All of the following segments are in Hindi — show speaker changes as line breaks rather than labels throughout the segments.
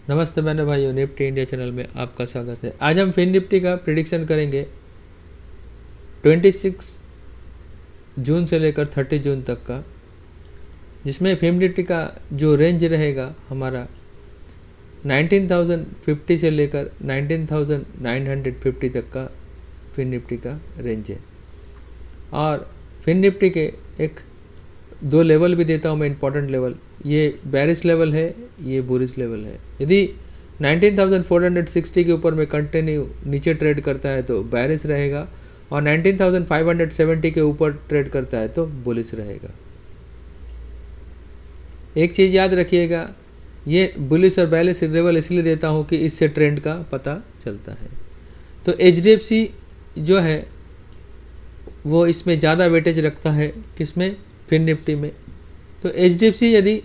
नमस्ते मैंने भाइयों, निफ्टी इंडिया चैनल में आपका स्वागत है। आज हम फिन निफ्टी का प्रिडिक्शन करेंगे 26 जून से लेकर 30 जून तक का, जिसमें फिन निफ्टी का जो रेंज रहेगा हमारा 19,050 से लेकर 19,950 तक का फिन निफ्टी का रेंज है। और फिन निफ्टी के एक दो लेवल भी देता हूँ मैं, इंपॉर्टेंट लेवल। ये बेरिश लेवल है, ये बुलिश लेवल है। यदि 19,460 के ऊपर में कंटिन्यू नीचे ट्रेड करता है तो बेरिश रहेगा, और 19,570 के ऊपर ट्रेड करता है तो बुलिश रहेगा। एक चीज़ याद रखिएगा, ये बुलिश और बेरिश लेवल इसलिए देता हूँ कि इससे ट्रेंड का पता चलता है। तो HDFC जो है वो इसमें ज़्यादा वेटेज रखता है, किसमें? फिन निफ्टी में। तो HDFC यदि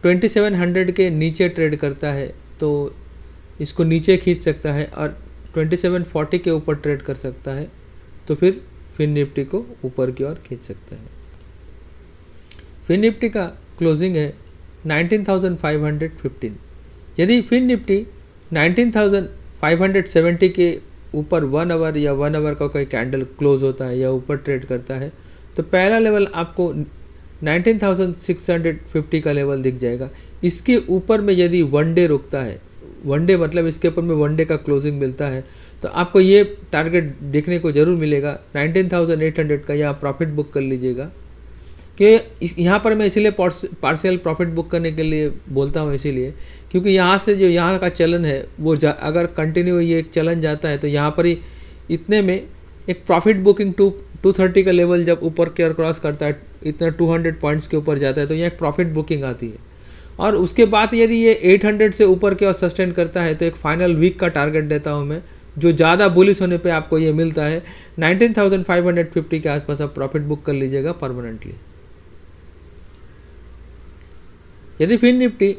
2700 के नीचे ट्रेड करता है तो इसको नीचे खींच सकता है, और 2740 के ऊपर ट्रेड कर सकता है तो फिर फिन निफ्टी को ऊपर की ओर खींच सकता है। फिन निफ्टी का क्लोजिंग है 19,515। यदि फिन निफ्टी 19,570 के ऊपर 1 आवर या 1 आवर का कोई कैंडल क्लोज होता है या ऊपर ट्रेड करता है तो पहला लेवल आपको 19,650 का लेवल दिख जाएगा। इसके ऊपर में यदि वन डे रुकता है, वन डे मतलब इसके ऊपर में वन डे का क्लोजिंग मिलता है, तो आपको ये टारगेट देखने को ज़रूर मिलेगा 19,800 का। यहाँ प्रॉफिट बुक कर लीजिएगा, कि यहाँ पर मैं इसीलिए पार्शियल प्रॉफिट बुक करने के लिए बोलता हूँ, इसीलिए क्योंकि यहाँ से जो यहाँ का चलन है वो अगर कंटिन्यू ये एक चलन जाता है तो यहाँ पर ही इतने में एक प्रॉफिट बुकिंग 230 का लेवल जब ऊपर की ओर क्रॉस करता है, इतना 200 पॉइंट्स के ऊपर जाता है तो यहाँ एक प्रॉफिट बुकिंग आती है। और उसके बाद यदि ये 800 से ऊपर की ओर सस्टेन करता है तो एक फाइनल वीक का टारगेट देता हूँ मैं, जो ज़्यादा बुलिश होने पे आपको ये मिलता है 19,550 के आसपास आप प्रॉफिट बुक कर लीजिएगा परमानेंटली। यदि फिन निफ्टी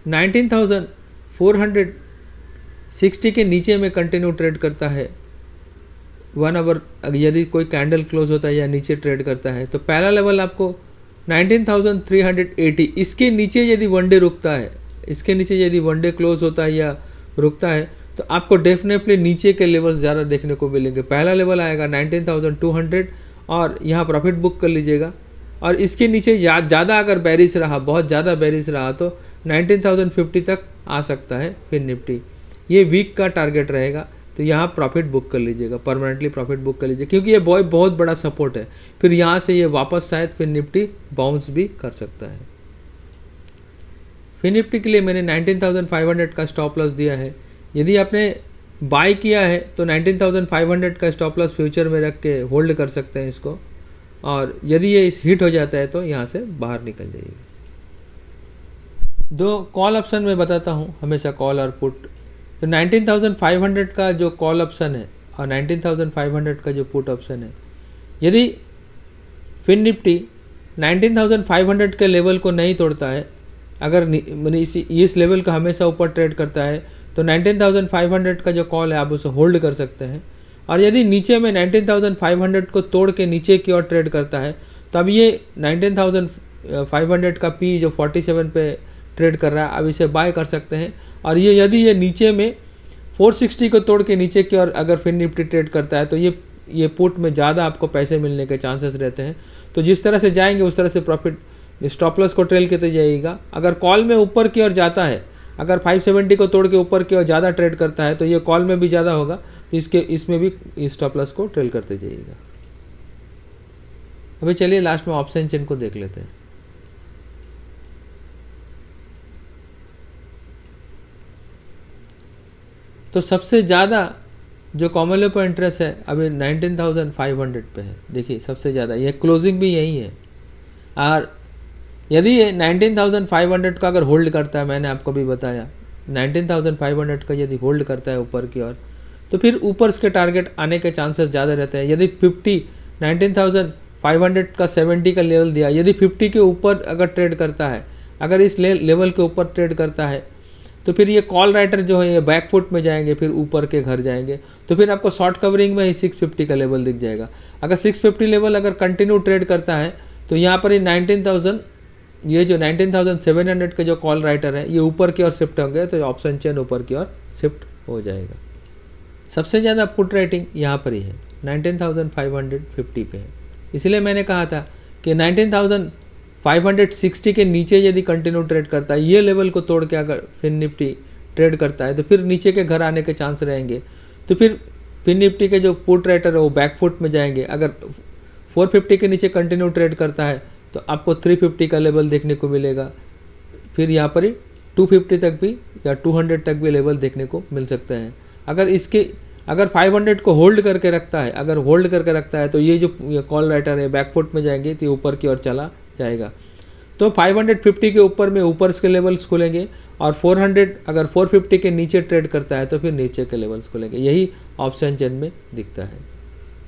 19,460 के नीचे में कंटिन्यू ट्रेड करता है, 1 आवर यदि कोई कैंडल क्लोज होता है या नीचे ट्रेड करता है तो पहला लेवल आपको 19,380। इसके नीचे यदि वन डे रुकता है, इसके नीचे यदि वन डे क्लोज होता है या रुकता है तो आपको डेफिनेटली नीचे के लेवल्स ज़्यादा देखने को मिलेंगे। पहला लेवल आएगा 19,200 और यहाँ प्रॉफिट बुक कर लीजिएगा। और इसके नीचे ज़्यादा अगर बेरिश रहा, बहुत ज़्यादा बेरिश रहा तो 19,050 तक आ सकता है फिन निफ्टी। ये वीक का टारगेट रहेगा, तो यहाँ प्रॉफिट बुक कर लीजिएगा, परमानेंटली प्रॉफिट बुक कर लीजिए, क्योंकि ये बहुत बड़ा सपोर्ट है। फिर यहाँ से ये वापस शायद फिन निफ्टी बाउंस भी कर सकता है। फिन निफ्टी के लिए मैंने 19,500 का स्टॉप लॉस दिया है। यदि आपने बाय किया है तो 19,500 का स्टॉप लॉस फ्यूचर में रख के होल्ड कर सकते हैं इसको, और यदि ये इस हिट हो जाता है तो यहाँ से बाहर निकल जाइए। दो कॉल ऑप्शन में बताता हूँ, हमेशा कॉल और पुट। तो 19,500 का जो कॉल ऑप्शन है और 19,500 का जो पुट ऑप्शन है, यदि फिन निफ्टी 19,500 के लेवल को नहीं तोड़ता है, अगर इस लेवल का हमेशा ऊपर ट्रेड करता है तो 19,500 का जो कॉल है आप उसे होल्ड कर सकते हैं। और यदि नीचे में 19,500 को तोड़ के नीचे की ओर ट्रेड करता है तो अब ये 19,500 का पी जो 47 पे ट्रेड कर रहा है, अब इसे बाय कर सकते हैं। और ये यदि ये नीचे में 460 को तोड़ के नीचे की ओर अगर फिन निफ्टी ट्रेड करता है तो ये पुट में ज़्यादा आपको पैसे मिलने के चांसेस रहते हैं। तो जिस तरह से जाएंगे उस तरह से प्रॉफिट स्टॉप लॉस को ट्रेल करते जाइएगा। अगर कॉल में ऊपर की ओर जाता है, अगर 570 को तोड़ के ऊपर की ओर ज़्यादा ट्रेड करता है तो ये कॉल में भी ज़्यादा होगा, तो इसमें भी स्टॉप लॉस को ट्रेल करते जाइएगा। अभी चलिए लास्ट में ऑप्शन चेन को देख लेते हैं। तो सबसे ज़्यादा जो कॉमन लेवल पर इंटरेस्ट है अभी 19,500 पे है। देखिए सबसे ज़्यादा, ये क्लोजिंग भी यही है। और यदि ये 19,500 का अगर होल्ड करता है, मैंने आपको भी बताया 19,500 का यदि होल्ड करता है ऊपर की ओर तो फिर ऊपर इसके टारगेट आने के चांसेस ज़्यादा रहते हैं। यदि 19,500 का 70 का लेवल दिया, यदि 50 के ऊपर अगर ट्रेड करता है, अगर इस लेवल के ऊपर ट्रेड करता है तो फिर ये कॉल राइटर जो है ये बैकफुट में जाएंगे, फिर ऊपर के घर जाएंगे, तो फिर आपको शॉर्ट कवरिंग में ही 650 का लेवल दिख जाएगा। अगर 650 लेवल अगर कंटिन्यू ट्रेड करता है तो यहाँ पर ही ये जो 19,700 के जो कॉल राइटर है ये ऊपर की ओर शिफ्ट होंगे तो ऑप्शन चेन ऊपर की ओर शिफ्ट हो जाएगा। सबसे ज़्यादा पुट राइटिंग यहाँ पर ही है, 19,550 पे है। इसलिए मैंने कहा था कि 19,560 के नीचे यदि कंटिन्यू ट्रेड करता है, ये लेवल को तोड़ के अगर फिन निफ्टी ट्रेड करता है तो फिर नीचे के घर आने के चांस रहेंगे। तो फिर फिन निफ्टी के जो पुट राइटर है वो बैकफुट में जाएंगे। अगर 450 के नीचे कंटिन्यू ट्रेड करता है तो आपको 350 का लेवल देखने को मिलेगा। फिर यहाँ पर ही 250 तक भी या 200 तक भी लेवल देखने को मिल सकते हैं। अगर 500 को होल्ड करके रखता है तो ये जो कॉल राइटर है बैकफुट में जाएंगे तो ऊपर की ओर चला जाएगा। तो 550 के ऊपर में ऊपर के लेवल्स खुलेंगे और 400 अगर 450 के नीचे ट्रेड करता है तो फिर नीचे के लेवल्स खुलेंगे। यही ऑप्शन चेन में दिखता है।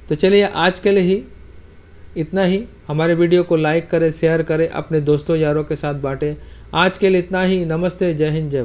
तो चलिए आज के लिए ही इतना ही। हमारे वीडियो को लाइक करें, शेयर करें, अपने दोस्तों यारों के साथ बांटें। आज के लिए इतना ही। नमस्ते, जय हिंद, जय भारत।